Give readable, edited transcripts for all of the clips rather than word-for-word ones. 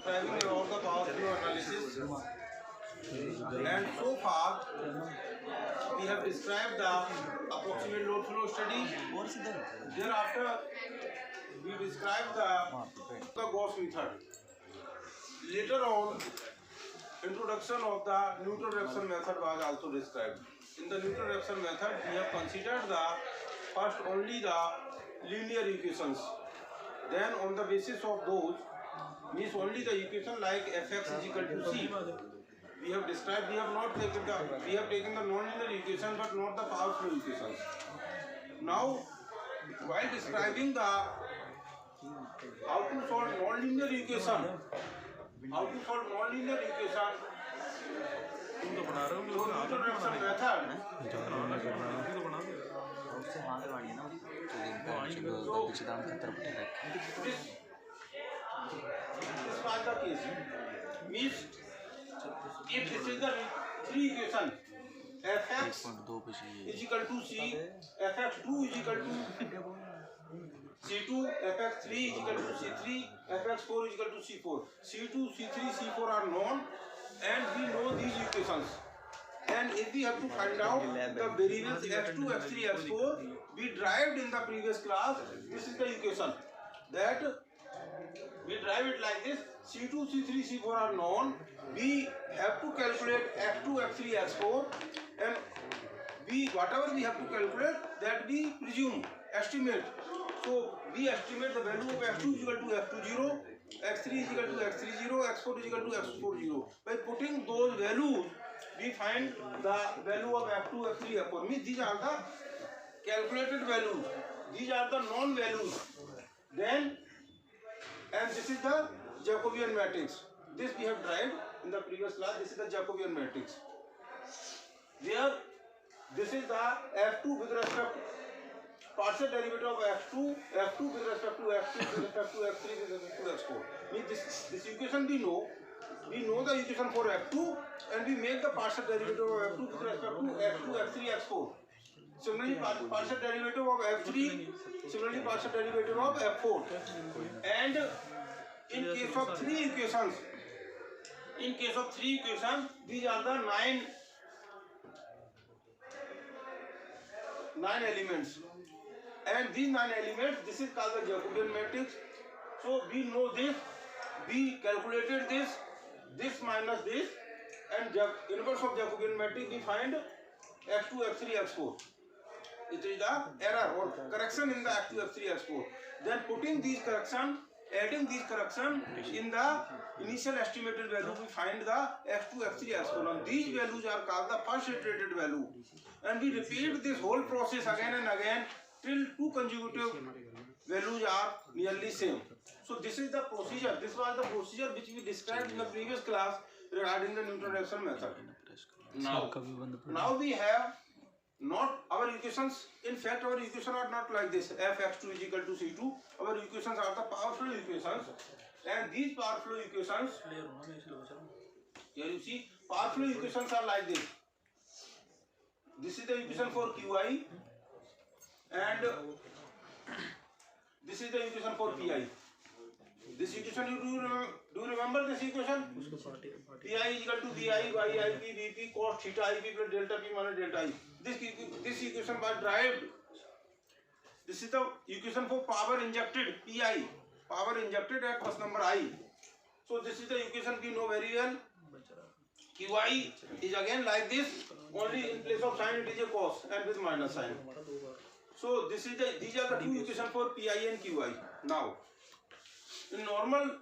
describing about the power flow analysis, and so far we have described the approximate load flow study. Thereafter we described the Gauss method. Later on, introduction of the Newton-Raphson method was also described. In the Newton-Raphson method, we have considered the first only the linear equations. Then on the basis of those, means only the equation like fx is equal to c. We have described, we have taken the non-linear equation but not the power flow equations. Now, while describing the how to solve non-linear equation, Newton-Raphson method. This was the case. Means if this is the three equation, fx is equal to c, fx2 is equal to c2, fx3 is equal to c3, fx4 is equal to c4. c2, c3, c4 are known, and we know these equations. And if we have to find out the variables x2, x3, x4, we derived in the previous class. This is the equation that we derive it like this. C2, C3, C4 are known. We have to calculate x2, x3, x4, and whatever we have to calculate, that we presume, estimate. So we estimate the value of x2 is equal to x20, x3 is equal to x30, x4 is equal to x40. By putting those values, we find the value of f2, f3, f4. Means these are the calculated values. These are the known values. Then, and this is the Jacobian matrix. This we have derived in the previous class. This is the Jacobian matrix. Where this is the f2 with respect to partial derivative of f2 with respect to x2 with respect to x3 with respect to x4. Means this equation we know the equation for f2, and we make the partial derivative of f2 with respect to x2, x3, x4. Similarly, partial derivative of f3, similarly partial derivative of f4. And in case of three equations, these are the nine elements. And these 9 elements, this is called the Jacobian matrix. So we know this, we calculated this minus this, and inverse of Jacobian matrix we find x2, x3, x4. It is the error or correction in the x2, x3, x4. Then putting these correction, adding these correction in the initial estimated value, we find the x2, x3, x4. Now these values are called the first iterated value, and we repeat this whole process again and again till two consecutive values are nearly same. So this is the procedure. This was the procedure which we described in the previous class regarding the Newton-Raphson method. Now we have not our equations. In fact, our equations are not like this. Fx2 is equal to c2. Our equations are the power flow equations, and these power flow equations, here you see, power flow equations are like this. This is the equation for Qi, and this is the equation for Pi. This equation, do you remember this equation? Pi is equal to Bi by Ip Vp cos theta Ip plus delta P minus delta I. This equation was derived. This is the equation for power injected, Pi, power injected at bus number I. So this is the equation we know very well. Qi is again like this, only in place of sign it is a cos and with minus sign. So these are the two equations for Pi and Qi. Now, in normal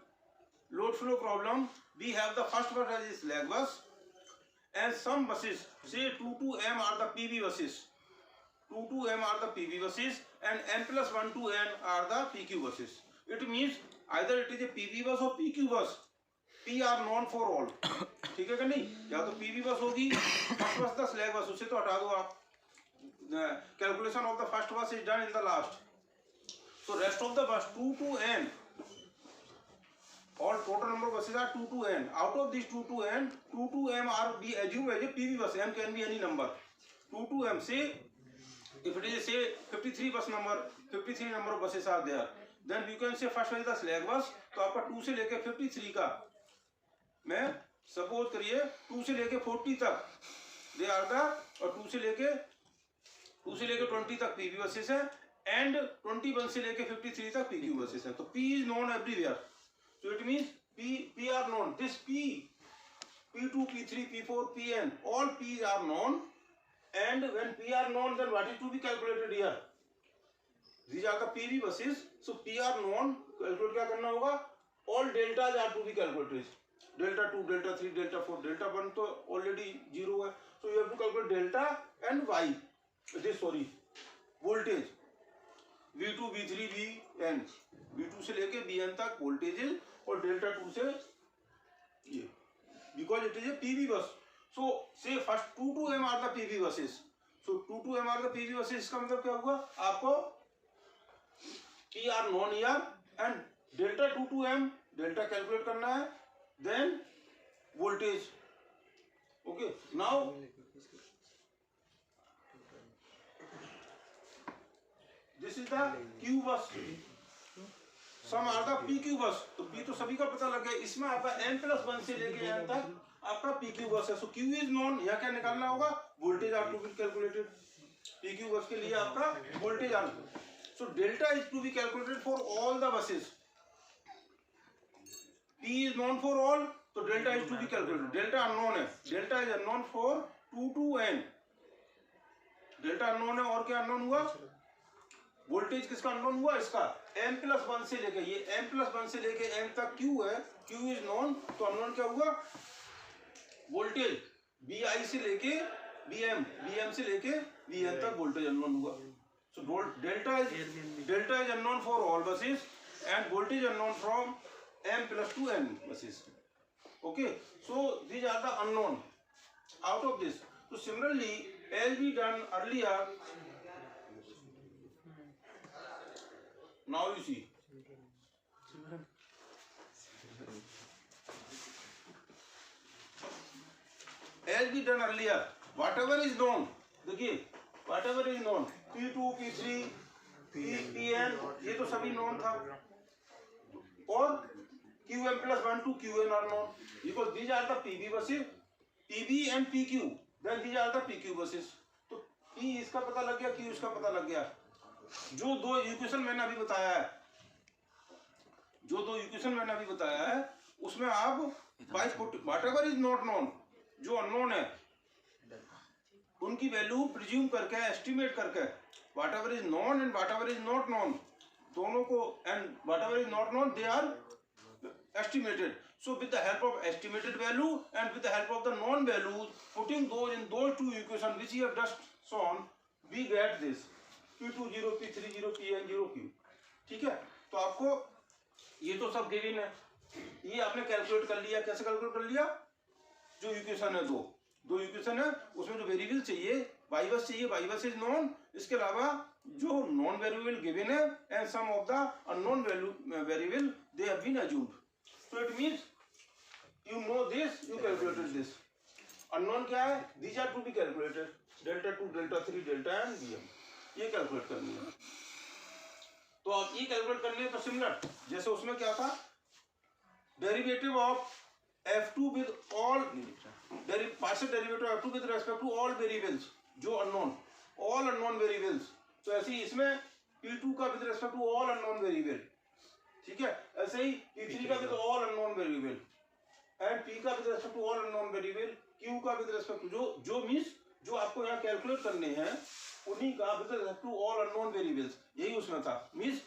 load flow problem, we have the first bus as slack bus, and some buses, say 2 to m are the PV buses. 2 to m are the PV buses, and n plus 1 to n are the PQ buses. It means either it is a PV bus or PQ bus. P are known for all. ठीक है कि नहीं? या तो PV बस होगी, first bus the slack bus, उसे तो हटा दो आप. The calculation of the first bus is done in the last. So rest of the bus 2 to n, all total number of buses are 2 to n. Out of these 2 to n, 2 to m are be assumed as a PV bus. M can be any number. 2 to m. Say if it is say 53 bus number, 53 number of buses are there. Then we can say first is the slack bus. तो आपका 2 से लेके 53 का में suppose करिए 2 से लेके 40 तक दे आर द, और 2 से लेके 20 तक पीवी बसेस है, एंड 21 से लेके 53 तक पीक्यू बसेस है। तो P is known everywhere, so it means P R known, this P, P2, P3, P4, Pn, all P's are known, and when P are known, then what is to be calculated here? These are the PV buses, so P are known, calculate क्या करना होगा? All deltas are to be calculated. Delta 2, delta 3, delta 4, delta 1 तो already 0 है, so you have to calculate delta and y. This sorry, voltage V2, V3, Vn, V2 से लेके Vn तक voltages और delta 2 से ये, because it is a PV bus. So say first 2 to m are the PV buses. So 2 to m are the PV buses. इसका मतलब क्या होगा? आपको P are known here and delta 2 to m delta calculate करना है. Then voltage. Okay. Now this is the Q bus. Some are the PQ bus, तो P तो सभी का पता लग गया, इसमें आपका n+1 से लेके n तक आपका PQ बस है। सो Q इज नोन, यहाँ क्या निकालना होगा? Voltage are to be calculated. PQ bus के लिए आपका voltage are, so delta is to be calculated for all the buses. P is known for all, तो delta is to be calculated. Delta unknown है, delta is unknown for 2 to n। Delta unknown है, और क्या unknown हुआ? Voltage किसका unknown हुआ? इसका m+1 से लेके, ये m+1 से लेके n तक Q है, Q इज नोन, तो अननोन क्या हुआ? वोल्टेज Vi से लेके Vm, Vm से लेके Vn तक वोल्टेज अननोन हुआ। So delta is unknown for all buses and voltage unknown from m+2 n buses. Okay, so these are the unknown out of this. तो similarly as we done earlier, now you see as we done earlier, whatever is known, देखिए whatever is known, P2, P3, Pn, ये तो सभी known था, और Qm+1 to Qn are known, because these are the PV buses, PV and PQ, then these are the PQ buses। तो P इसका पता लग गया, Q इसका पता लग गया। जो दो इक्वेशन मैंने अभी बताया है, उसमें आप व्हाटएवर इज नॉट नोन, जो अननोन है उनकी वैल्यू प्रिज्यूम करके, एस्टिमेट करके, whatever is known and whatever is not known, दोनों को, and whatever is not known they are estimated. So with the help of estimated value and with the help of the known values, putting those in those two equation which you have just shown, we get this P2 0, P3 0, Pn 0 Q। ठीक है, तो आपको ये तो सब given है, ये आपने कैलकुलेट कर लिया। कैसे कैलकुलेट कर लिया? जो इक्वेशन है, दो इक्वेशन है, उसमें जो वेरिएबल चाहिए, y बस चाहिए, y बस इज नोन, इसके अलावा जो नॉन वेरिएबल गिवन है and some of the unknown variable they have been assumed. So it means you know this, you calculated this. Unknown क्या है? These are to be calculated, delta 2, delta 3, delta and Vm, ये calculate करनी है। तो आप ये calculate करनी है, तो सिमिलर जैसे उसमें क्या था, derivative of F2 with all partial derivative F2 with respect to all variables, जो अननोन, ऑल अननोन वेरिएबल्स। तो ऐसे ही इसमें P2 का with respect to all unknown variable, ठीक है। ऐसे ही P3 का with all unknown variable, and P का with respect to all unknown variable, Q का विद रेस्पेक्ट टू जो मींस जो आपको यहाँ कैलकुलेट करने हैं, उन्हीं का with respect to all unknown variables, यही उसमें था। Means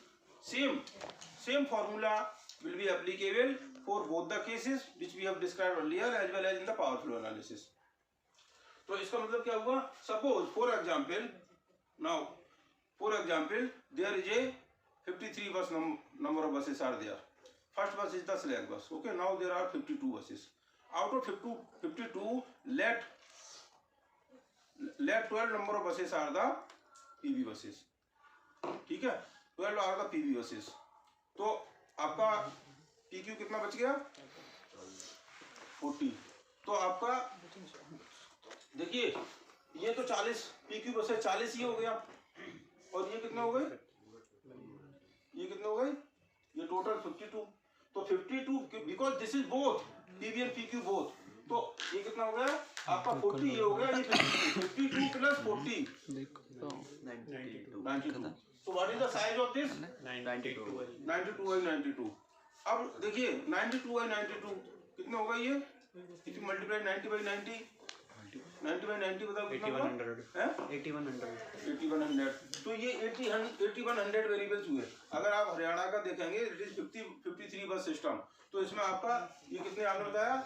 same formula will be applicable for both the cases which we have described earlier as well as in the power flow analysis। तो इसका मतलब क्या हुआ? Suppose for example, now for example there is a 53 bus number of buses are there. First bus is the slack bus. Okay, now there are 52 buses. Out of 52, let 12 number of buses are the PV buses। ठीक है, 12 are the PV buses। तो आपका PQ कितना बच गया? 40। तो आपका देखिए, ये तो 40 PQ बस है, 40 ये हो गया, और ये कितने हो गए? ये कितने हो गए? ये टोटल 52। तो 52, because this is both PV and PQ both. तो ये कितना हो गया आपका 40, ये हो गया ये 52 प्लस 40 92। तो what is the size of this 92 अब देखिए 92/92 कितने होगा ये, इफ यू मल्टीप्लाई 90/90 बताओ कितना होगा 8100। तो ये 8100 वेरिएबल्स हुए। अगर आप हरियाणा का देखेंगे इट इज 53 बस सिस्टम, तो इसमें आपका ये कितने आपने बताया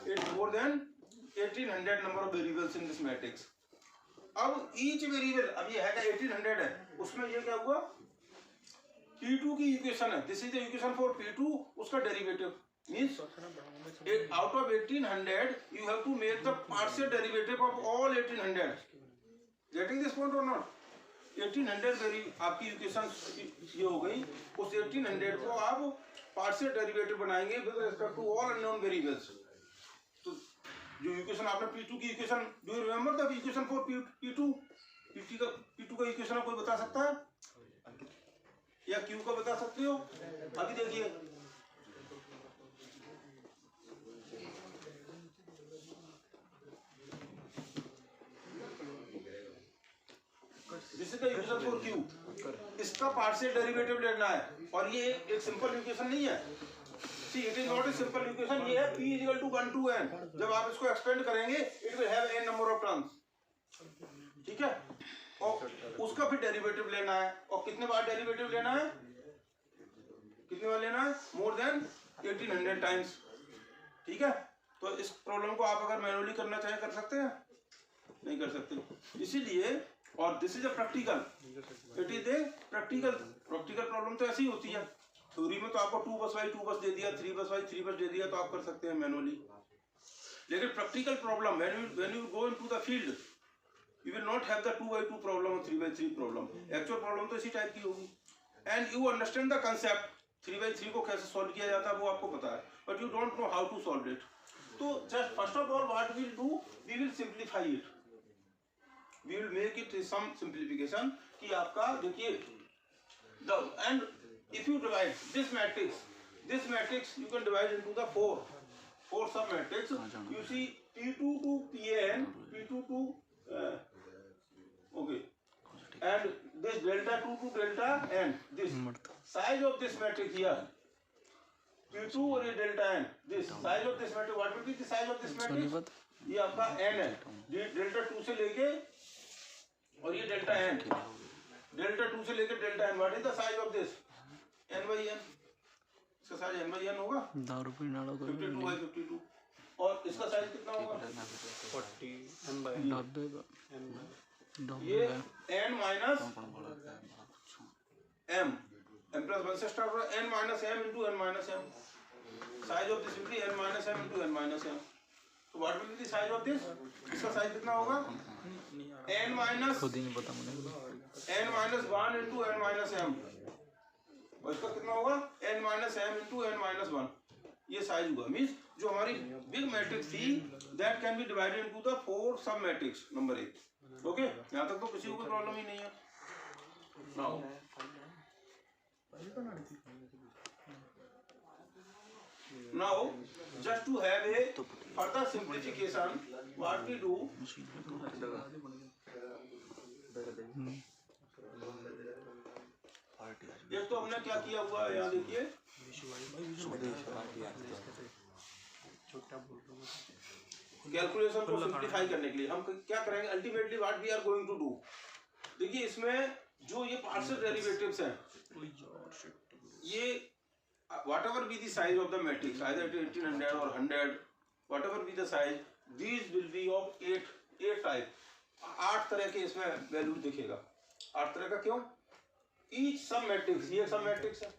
1800 number of variables in this matrix. अब ईच वेरिएबल, अब ये है 1800 है, उसमें ये क्या हुआ P2 की इक्वेशन है, this is the equation for P2, उसका derivative means out of 1800 you have to make the partial derivative of all 1800. Getting this point or not? 1800 आपकी इक्वेशन ये हो गई, उस 1800 को आप पार्शियल डेरिवेटिव बनाएंगे with respect to all unknown variables. तो जो इक्वेशन आपने P2 की equation, do you remember the equation for P2 का इक्वेशन कोई बता सकता है या Q का बता सकते हो? अभी देखिए this is the equation for Q, इसका पार्शियल डेरिवेटिव लेना है और ये एक सिंपल इक्वेशन नहीं है। See it is not a simple equation, ये है P = 1 to n। जब आप इसको एक्सपेंड करेंगे it will have n number of terms, ठीक है, और उसका फिर डेरिवेटिव लेना है। और कितने बार डेरिवेटिव लेना है, कितने बार लेना है, मोर देन 1800 टाइम्स, ठीक है। तो इस प्रॉब्लम को आप अगर मैनुअली करना चाहें कर सकते हैं, नहीं कर सकते, इसीलिए। और this is a practical, it is a practical problem. तो ऐसी होती है थ्योरी में, तो आपको 2 बस बाई 2 बस दे दिया, 3 बस बाई 3 बस दे दिया, तो आप कर सकते हैं मैनुअली। लेकिन practical problem when you go into the field you will not have the 2/2 problem or 3/3 problem। Actual problem तो इसी टाइप की होगी। And you understand the concept, 3/3 को कैसे सॉल्व किया जाता है वो आपको पता है, but you don't know how to solve it. तो just first of all what we will do, we will simplify it, we will make it some simplification. कि आपका देखिए the end if you divide this matrix you can divide into the four sub matrix. You see P2 to Pn, P2 to okay, and this delta 2 to delta n, this size of this matrix here P2 और ये delta n, this size of this matrix, what will be the size of this matrix? ये आपका n है, ये delta 2 से लेके और ये delta n, delta 2 से लेके delta n, what is the size of this n/n, इसका साइज n/n होगा 52/52, और इसका साइज कितना होगा 40 ये n माइनस m प्लस 1 से स्टार्ट हो रहा है, n minus m into n minus m, size of this will be n minus m into n minus m। तो what will be the size of this, इसका size कितना होगा n minus खुद ही नहीं पता मुझे, n minus 1 into n minus m, और इसका कितना होगा n minus m into n minus 1। ये साइज हुआ, मींस जो हमारी बिग मैट्रिक्स थी that can be divided into the 4 सब मैट्रिक्स नंबर 1। ओके, यहां तक तो किसी को कोई प्रॉब्लम ही नहीं है। Now just to have a further simplification what we do, एक तो हमने क्या किया हुआ है यहाँ देखिए, कैलकुलेशन को सिंप्लीफाई करने के लिए हम क्या करेंगे, ultimately what we are going to do. देखिए इसमें जो ये पार्शियल डेरिवेटिव्स हैं, ये whatever be the size of the matrix, either 1800 or 100, whatever be the size, these will be of 8 type, 8 तरह के इसमें वैल्यू दिखेगा। 8 तरह का क्यों, ईच सब मैट्रिक्स, ये सब मैट्रिक्स है,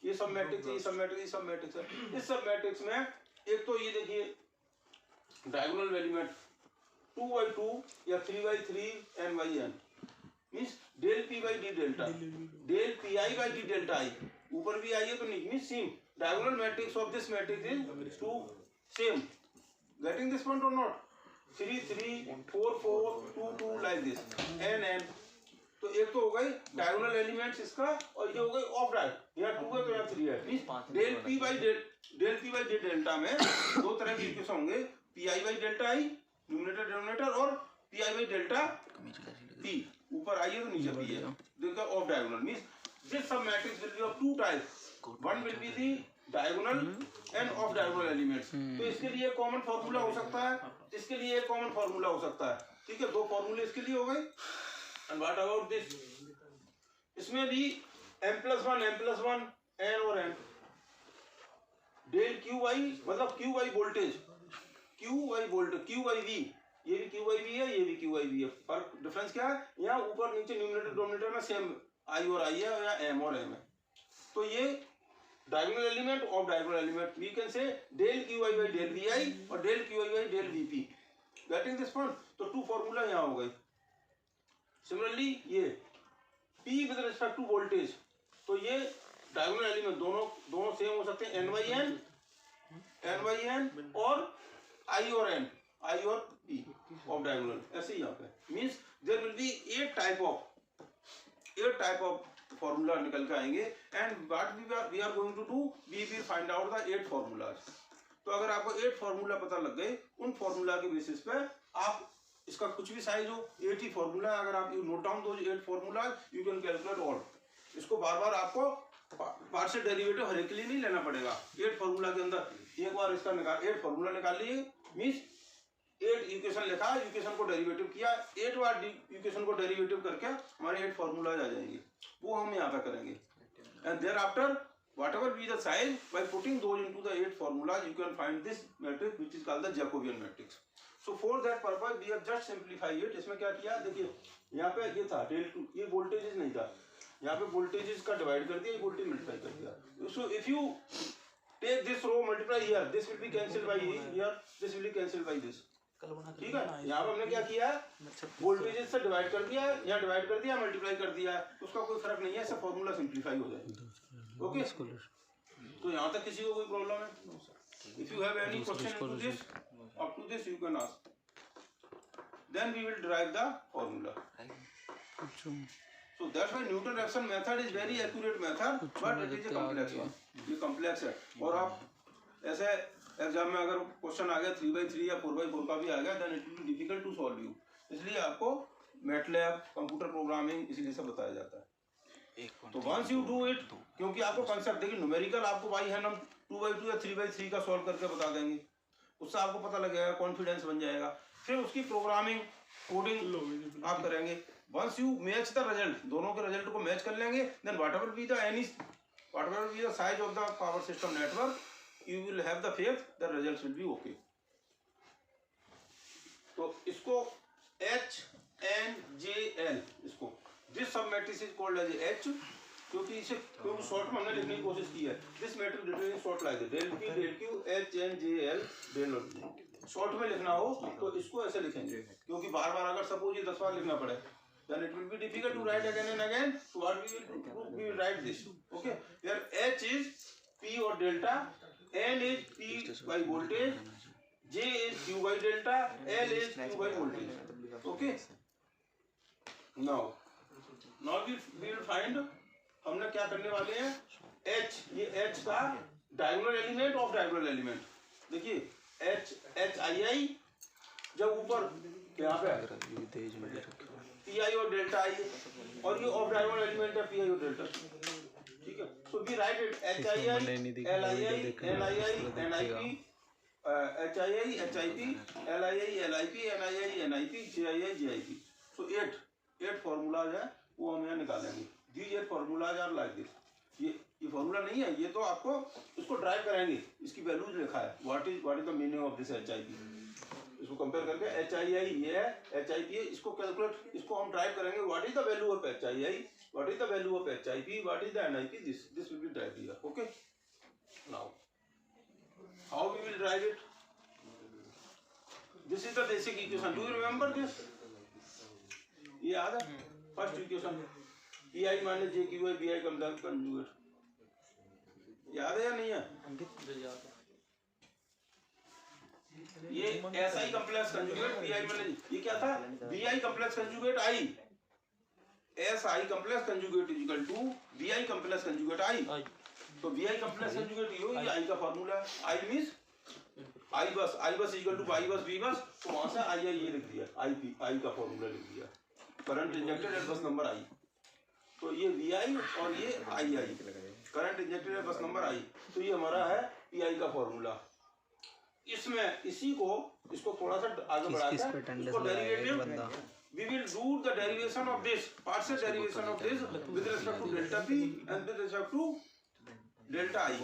ये सब मैट्रिक्स, ये सब मैट्रिक्स, ये सब मैट्रिक्स है। इस सब मैट्रिक्स में एक तो ये देखिए डायगोनल एलिमेंट 2/2 या 3/3 n/n, means del p by d delta, del pi by d delta i, ऊपर भी आई है तो नहीं, means same diagonal matrix of this matrix is 2 same. Getting this point और not, 3 3 4 4 2 2 like this n n। तो एक तो हो गई डायगोनल एलिमेंट्स इसका, और ये हो गई ऑफ डायगोनल, यहाँ 2 है तो यहाँ 3 है, means del p by del del P by delta में दो तरह के इक्वेशन होंगे, P I by delta I numerator denominator और P I by delta P, ऊपर आई है तो नीचे पी है, देखो off diagonal means this sub matrix will be of two types, one will be the diagonal and off diagonal elements. तो इसके लिए कॉमन फार्मूला हो सकता है, इसके लिए एक कॉमन फार्मूला हो सकता है, ठीक है, दो फार्मूले इसके लिए हो गए। एंड व्हाट अबाउट दिस, इसमें भी m+1 n और m, डेल क्यू वाई मतलब Q Y voltage, Q Y voltage, Q Y V, ये भी क्यू वाई वी है, ये भी क्यू वाई वी है, फर्क डिफरेंस क्या है, यहाँ ऊपर नीचे न्यूमरेटर डिनोमिनेटर में सेम आई और आई है या m और m है। तो ये diagonal element off diagonal element, we can say del Q Y by del V I और del Q Y by del V P, getting this point. तो टू फॉर्मूला यहाँ हो गए। सिमिलरली ये P with respect to voltage, तो ये diagonal element दोनों same हो सकते हैं, n बाई n और I और n, I और P ऑफ डायगोनल, ऐसे ही यहाँ पे means there will be 8 type of formula निकल के आएंगे। And what we are going to do, we will find out the 8 formulas. तो अगर आपको 8 फॉर्मूला पता लग गए, उन फॉर्मूला के बेसिस पे आप इसका कुछ भी साइज हो 8 ही फॉर्मूला, अगर आप यू नोट डाउन दो 8 formula you can calculate all. इसको बार बार आपको पार्शियल डेरिवेटिव हर एक के लिए नहीं लेना पड़ेगा। 8 फॉर्मूला के अंदर एक बार इसका 8 फॉर्मूला निकाल लिए, मींस 8 इक्वेशन लिखा, इक्वेशन को डेरिवेटिव किया, 8 बार इक्वेशन को डेरिवेटिव करके हमारे 8 फॉर्मूलाज आ जाएंगे, वो हम यहाँ पे करेंगे। And thereafter whatever be the size, by putting those into the 8 formulas you can find this matrix which is called the Jacobian matrix. So for that purpose we have just simplified it. इसमें क्या किया, देखिए यहाँ पे ये था del 2, ये voltages नहीं था, यहाँ पे वोल्टेजेस का डिवाइड कर दिया, ये वोल्टेज मल्टीप्लाई कर दिया। So if you take this row multiply here, this will be cancelled by here, this will be cancelled by this, ठीक है। यहाँ पे हमने क्या किया, वोल्टेजेस से डिवाइड कर दिया, यहाँ डिवाइड कर दिया, मल्टीप्लाई कर दिया, उसका कोई फर्क नहीं है, सब फॉर्मूला सिंप्लीफाई हो जाएगा। ओके, तो यहाँ तक किसी को कोई प्रॉब्लम है? If you have any question to this, up to this you can ask, then we will derive the formula. So that's why Newton Raphson method is very accurate method, but it is a complex one, ये complex है। और आप ऐसे exam में अगर question आ गया 3/3 या 4/4 का भी आ गया, then it will be difficult to solve you, इसलिए आपको मैटलैब, कंप्यूटर प्रोग्रामिंग इसीलिए सब बताया जाता है। तो वंस यू डू इट, क्योंकि आपको कंसेप्ट देखिए, न्यूमेरिकल आपको बाई हैंड हम 2/2 या 3/3 का सॉल्व करके बता देंगे, उससे आपको पता लग जाएगा, कॉन्फिडेंस बन जाएगा। फिर उसकी प्रोग्रामिंग कोडिंग आप करेंगे। Once you match the result, दोनों के रिजल्ट को मैच कर लेंगे, then whatever be the size of the power system network, you will have the faith the results will be okay। तो इसको H N J L, इसको this sub matrix is called as H, क्योंकि इसे क्योंकि short में हमने लिखने की कोशिश की है। this matrix written in short like del P del Q H N J L del short में लिखना हो तो इसको ऐसे लिखेंगे, क्योंकि बार बार अगर सपोज ये 10 बार लिखना पड़े, then it will be difficult to write again and again, so what we will write this, okay, here H is P और delta, N is P by voltage, J is Q by delta, L is Q by voltage. Okay. Now we will find, हमने क्या करने वाले हैं, H, ये H का diagonal element off diagonal element. देखिए HI जब ऊपर यहाँ पे PI और डेल्टा आई, और ये ऑफ डायगोनल एलिमेंट है PI और डेल्टा, ठीक है। So we write it HII, LII, NII, NIP, HII, HIP, LII, LIP, NII, NIP, JII, JIP। So 8 formulas है, वो हम यहाँ निकालेंगे। These 8 formulas are like this। ये फॉर्मूला नहीं है, ये तो आपको इसको ड्राइव कराएंगे, इसकी वैल्यूज लिखा है, what is the meaning of this HIP, इसको कंपेयर करके HII ये है, HIP है, इसको कैलकुलेट, इसको हम ड्राइव करेंगे, what is the value of HII, what is the value of HIP, what is the NIP, this will be derived here, okay। Now how we will derive it, this is the basic equation, do you remember this, ये याद है, first equation PI minus JQI BI conjugate, याद है या नहीं है? ये SI complex conjugate PI minus, ये क्या था, BI complex conjugate I, SI complex conjugate is equal to BI complex conjugate I, तो वी आई कॉम्प्लेक्स कंजुगेट ये आई का फॉर्मूला है। आई मींस आई बस इक्वल टू वाई बस वी बस, तो वहां से आई ये लिख दिया, आई पी, आई का फॉर्मूला लिख दिया, करंट इंजेक्टेड एट बस नंबर आई। तो ये वी आई और ये आई करंट इंजेक्टेड एट बस नंबर आई, तो ये हमारा है पी आई का फॉर्मूला। इसमें इसको थोड़ा सा आगे बढ़ाकर इसको derivative we will do the derivation of this partial derivation of this with respect to delta p and with respect to delta I।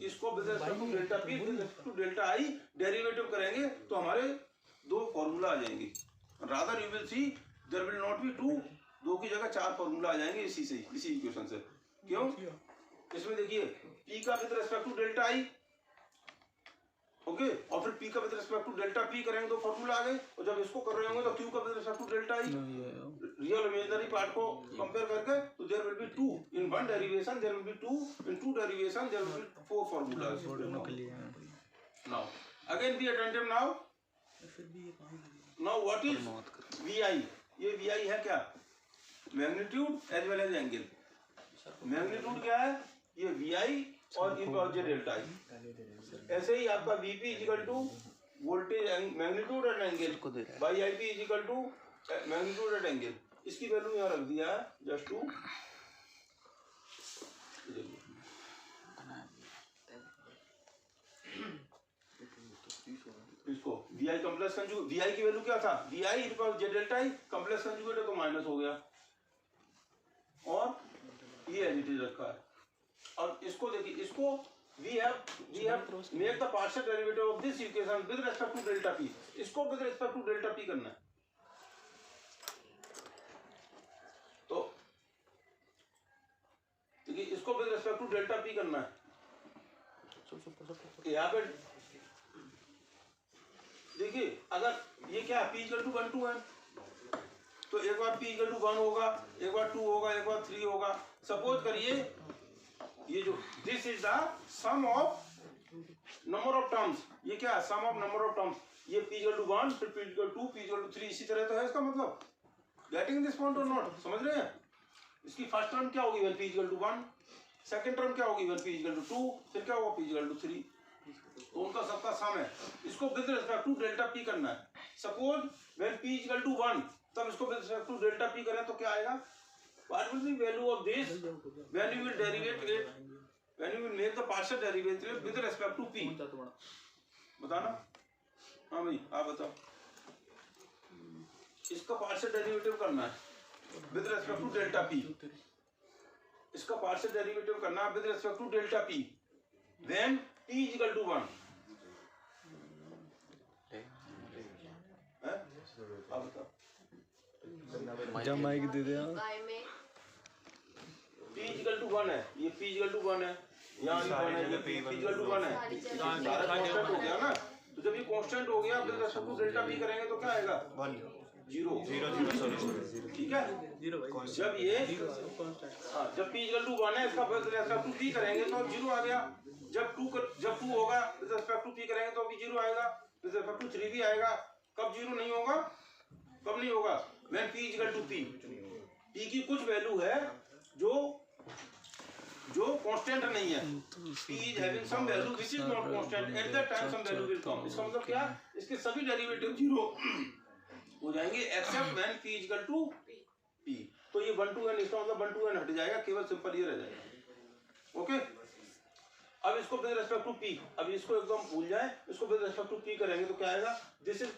इसको with respect to delta p with respect to delta I derivative करेंगे तो हमारे दो formula आ जाएंगे। rather you will see there will not be two, दो की जगह चार फॉर्मूला आ जाएंगे इसी इक्वेशन से। क्यों? इसमें देखिए p का with respect to delta I, okay, और फिर p का with respect to delta p करेंगे तो फॉर्मूला आ गए, और जब इसको कर रहे होंगे तो q का with respect to delta i real imaginary part को कंपेयर करके, तो there will be two in one derivation, there will be two in two derivation, there will be four formulas. Now again be attentive now what is vi? ये vi है क्या? Magnitude as well as angle. Magnitude क्या है? ये vi और in power J delta i। ऐसे ही आपका Vp equal to voltage magnitude and angle by Ip equal to magnitude and angle. इसकी वैल्यू यहाँ रख दिया है जस्ट टू, इसको Vi कॉम्प्लेक्स कंजुगेट, Vi की वैल्यू क्या था? Vi in power J delta i, complex conjugate है तो माइनस हो गया, और ये एज इट इज रखा है। और इसको देखिए, इसको we have make the partial derivative of this equation with respect to delta p, इसको with respect to delta p करना है। तो देखिए इसको with respect to delta p करना है। यहाँ पे देखिए अगर ये क्या p इक्वल टू 1 to 1, तो एक बार p इक्वल टू 1 होगा, एक बार 2 होगा, एक बार 3 होगा। सपोज करिए ये जो this is the sum of number of terms, ये क्या है? Sum of number of terms. ये p इक्वल टू 1, फिर p equal to 2, p equal to 3, इसी तरह तो है इसका मतलब। गेटिंग दिस पॉइंट और नॉट? समझ रहे हैं? इसकी फर्स्ट टर्म क्या होगी? when p equal to 1, second term क्या होगी? when p इक्वल टू 2, फिर क्या होगा? p equal to 3। तो उनका सबका सम है, इसको with respect to delta p करना है। Suppose when p equal to 1, तब इसको with respect to delta p करें तो क्या आएगा? What will be value of this when you will derivate it, when you will make the partial derivative with respect to p? बताना। हाँ भाई आप बताओ। इसका partial derivative करना है with respect to delta p, इसका partial derivative करना है with respect to delta p when p is equal to 1 है? आप बताओ। जब माइक दे दे p इक्वल टू 1 है, ये p इक्वल टू 1 है, यहाँ भी 1 है, ये p इक्वल टू 1 है, सारा कांस्टेंट हो गया ना। तो जब ये कांस्टेंट हो गया, फिर सब कुछ डेल्टा p करेंगे तो क्या आएगा? 1 0 ठीक है। जब ये हाँ जब p इक्वल टू 1 है, इसका विद रिस्पेक्ट टू p करेंगे तो 0 आ गया। जब 2 होगा विद रिस्पेक्ट टू p करेंगे तो भी 0 आएगा, विद रिस्पेक्ट टू 3 भी आएगा। कब 0 नहीं होगा? कब नहीं होगा? when p equal to p, p की कुछ वैल्यू है जो कांस्टेंट नहीं है। p is having some value which is not constant, at that time some value will come। इसका मतलब क्या? इसके सभी डेरिवेटिव 0 हो जाएंगे except when p equal to p। तो ये 1 to n, इसका मतलब 1 to n हट जाएगा, केवल सिंपल ये रह जाएगा। ओके, अब इसको विद रिस्पेक्ट टू p, अब इसको एकदम भूल जाए, इसको विद रिस्पेक्ट टू p करेंगे तो क्या आएगा? दिस इज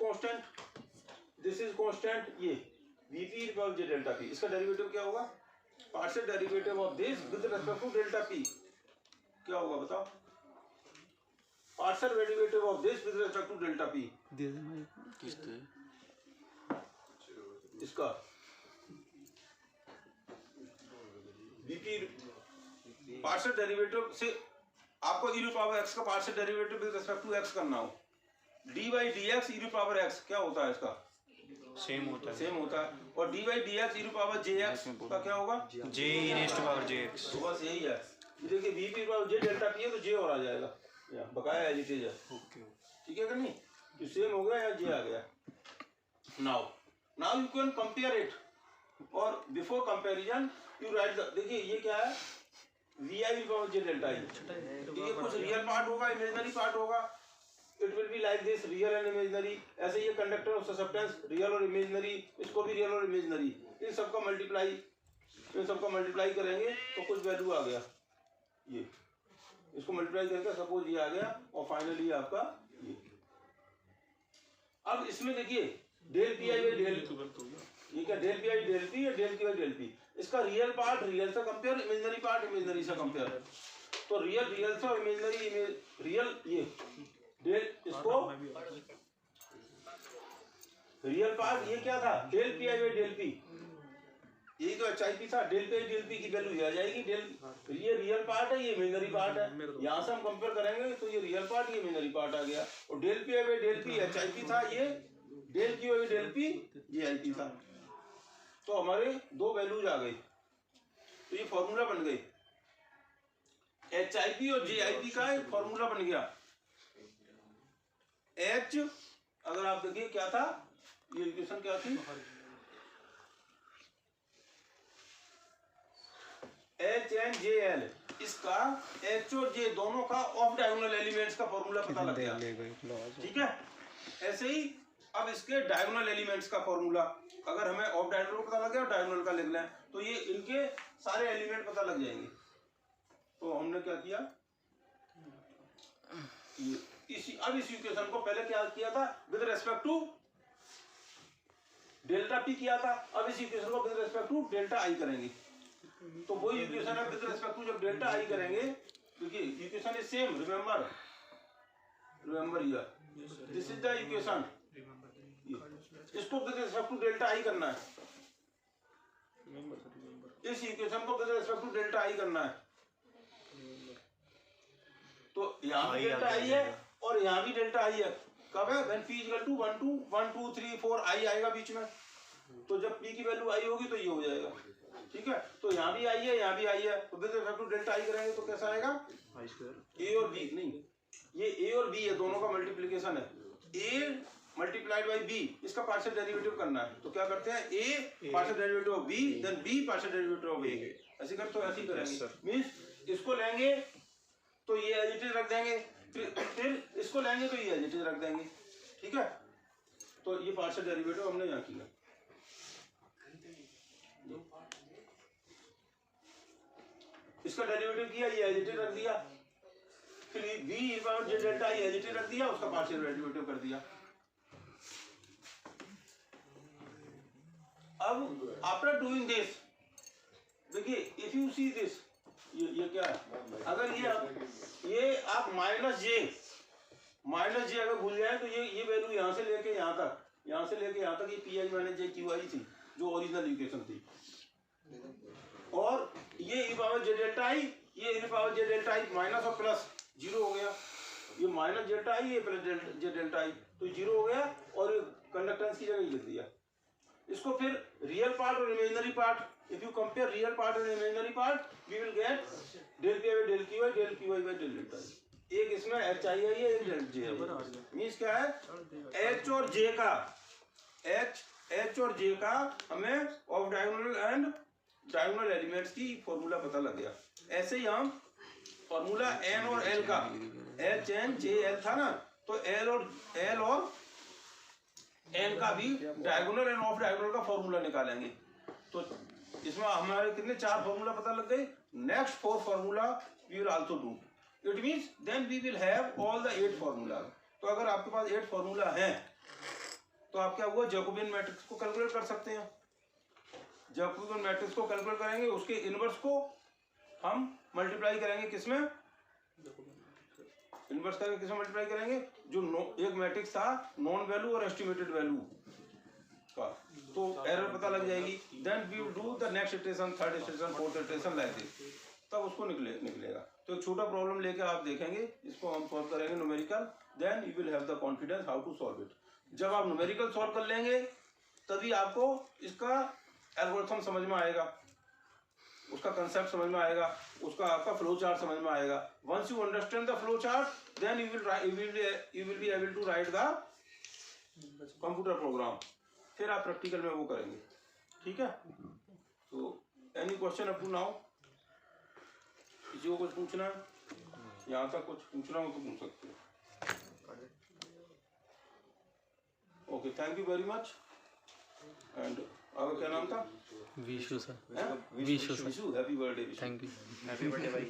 कांस्टेंट, ये vp equal j delta p। इसका डेरिवेटिव क्या होगा? Partial derivative of this with respect to delta p क्या होगा बताओ? Partial derivative of this with respect to delta p दे दे माइक इसका vp पार्शियल डेरिवेटिव से आपको e टू पावर x का partial derivative with respect to x करना हो, dy dx e to power x क्या होता है? इसका सेम होता है। और dy dx e to power jx का क्या होगा? j e to power jx। तो बस यही है। देखिए vp power j delta p है तो j और आ जाएगा, या बकाया एज इट इज है। ओके ठीक है कि नहीं? तो सेम हो गया या j आ गया। Now you can compare it, और before comparison you write the, देखिए ये क्या है? V I power J delta I. ये कुछ रियल पार्ट होगा, इमेजिनरी पार्ट होगा। It will be like this, real and imaginary. ऐसे ये कंडक्टर ऑफ ससेप्टेंस रियल और इमेजिनरी, इसको भी रियल और इमेजिनरी, इन सबका मल्टीप्लाई करेंगे तो कुछ वैल्यू आ गया। ये इसको मल्टीप्लाई करके सपोज ये आ गया और फाइनली आपका ये। अब इसमें देखिए del P I by del, ये क्या del P I del P या del Q I del P, इसका रियल पार्ट रियल से कंपेयर, इमेजिनरी पार्ट इमेजिनरी से कंपेयर। तो रियल से और इमेजिनरी रियल, ये डेल, इसको रियल पार्ट ये क्या था, del P I by del P, यही तो एच आई पी था। Del P I del P की वैल्यू ये आ जाएगी। डेल ये रियल पार्ट है, ये इमेजिनरी पार्ट है। यहाँ से हम कंपेयर करेंगे तो ये रियल पार्ट, ये इमेजिनरी पार्ट आ गया। और del P I by del P H I P था, ये del Q I del P ये आई पी था। तो हमारे दो वैल्यूज आ गई, तो ये फॉर्मूला बन गई। एच आई पी और जे आई पी का एक फॉर्मूला बन गया। एच, अगर आप देखिए क्या था, ये इक्वेशन क्या थी, एच एन जे एल, इसका एच और जे दोनों का ऑफ डायगोनल एलिमेंट्स का फॉर्मूला पता लग गया। ठीक है, ऐसे ही अब इसके डायगोनल एलिमेंट्स का फॉर्मूला, अगर हमें ऑफ डायगोनल पता लग गया और डायगोनल का लिख लें तो ये इनके सारे एलिमेंट पता लग जाएंगे। तो हमने क्या किया, अब इस इक्वेशन को पहले क्या किया था, with respect to delta P किया था। अब इस इक्वेशन को with respect to delta I करेंगे। तो वही इक्वेशन है विद रिस्पेक्ट टू, जब डेल्टा आई करेंगे, देखिए equation is same, remember here, this is the equation. इसको with respect to delta I करना है, इस इक्वेशन को with respect to delta I करना है। तो यहाँ भी डेल्टा आई है और यहाँ भी डेल्टा आई है। कब है, व्हेन p इक्वल टू 1 2 3 4 आई आएगा बीच में। तो जब p की वैल्यू आई होगी तो ये हो जाएगा। ठीक है, तो यहाँ भी आई है, यहाँ भी आई है, तो with respect to delta I करेंगे तो कैसा आएगा, a और b, नहीं ये a और b है, दोनों का मल्टीप्लिकेशन है। a मल्टीप्लाइड बाई b, इसका पार्शियल डेरिवेटिव करना है। तो क्या करते हैं, a partial derivative of b, then b partial derivative of a। ऐसे कर, तो ऐसे ही करेंगे। मींस इसको लेंगे तो ये एज इट इज रख देंगे, फिर इसको लेंगे तो ये एज इट इज रख देंगे। ठीक है, तो ये पार्शियल डेरिवेटिव हमने यहाँ किया। इसका डेरिवेटिव किया, ये एज इट इज रख दिया, फिर v power J delta I as it is रख दिया, उसका पार्शियल डेरिवेटिव कर दिया। अब आफ्टर डूइंग दिस, देखिए इफ यू सी दिस, ये क्या है, अगर ये आप माइनस जे अगर भूल जाए तो ये वैल्यू यहाँ से लेके यहाँ तक ये P I minus J Q I थी, जो ओरिजिनल इक्वेशन थी। और ये e power J delta I, ये e पावर जे डेल्टा आई माइनस और प्लस जीरो हो गया। ये माइनस डेल्टा आई, ये प्लस जे डेल्टा आई, तो जीरो हो गया और कंडक्टेंस की जगह लिख दिया। इसको फिर रियल पार्ट और imaginary part, if you compare real part और imaginary part, we will get del P I by del Q I, del Q I by del delta I. एक इसमें एच आई है, एक डेल जे है। Means क्या है, H और जे का हमें of diagonal and diagonal elements की फॉर्मूला पता लग गया। ऐसे ही हम फॉर्मूला एन और एल का, एच एन जे एल था ना, तो एल और एन का भी डायगोनल एंड ऑफ डायगोनल का फॉर्मूला निकालेंगे। तो इसमें हमारे कितने, 4 फॉर्मूला पता लग गए। Next 4 formula we will also do, it means then we will have all the 8 formula. तो अगर आपके पास 8 फॉर्मूला हैं तो आप क्या हुआ, जैकोबियन मैट्रिक्स को कैलकुलेट कर सकते हैं। जैकोबियन मैट्रिक्स को कैलकुलेट करेंगे, उसके इनवर्स को हम मल्टीप्लाई करेंगे किसमें, इनवर्स करके किसमें मल्टीप्लाई करेंगे, जो एक मैट्रिक्स था नॉन वैल्यू और एस्टिमेटेड वैल्यू का, तो एरर पता लग जाएगी। Then we will do the next iteration, third iteration, fourth iteration like this, तब उसको निकलेगा। तो एक छोटा प्रॉब्लम लेके आप देखेंगे, इसको हम सॉल्व करेंगे numerical, then you will have the confidence how to solve it. जब आप न्यूमेरिकल सॉल्व कर लेंगे तभी आपको इसका एल्गोरिथम समझ में आएगा, उसका कंसेप्ट समझ में आएगा, उसका आपका फ्लो चार्ट समझ में आएगा। Once you understand the flow chart, then you will be able to write the computer program. फिर आप प्रैक्टिकल में वो करेंगे। ठीक है, तो any question up to now? किसी को कुछ पूछना है, यहाँ तक कुछ पूछना हो तो पूछ सकते हो। Okay, thank you very much. And आपका क्या नाम था? Vishu sir. Vishu, happy birthday. Thank you. Happy birthday भाई।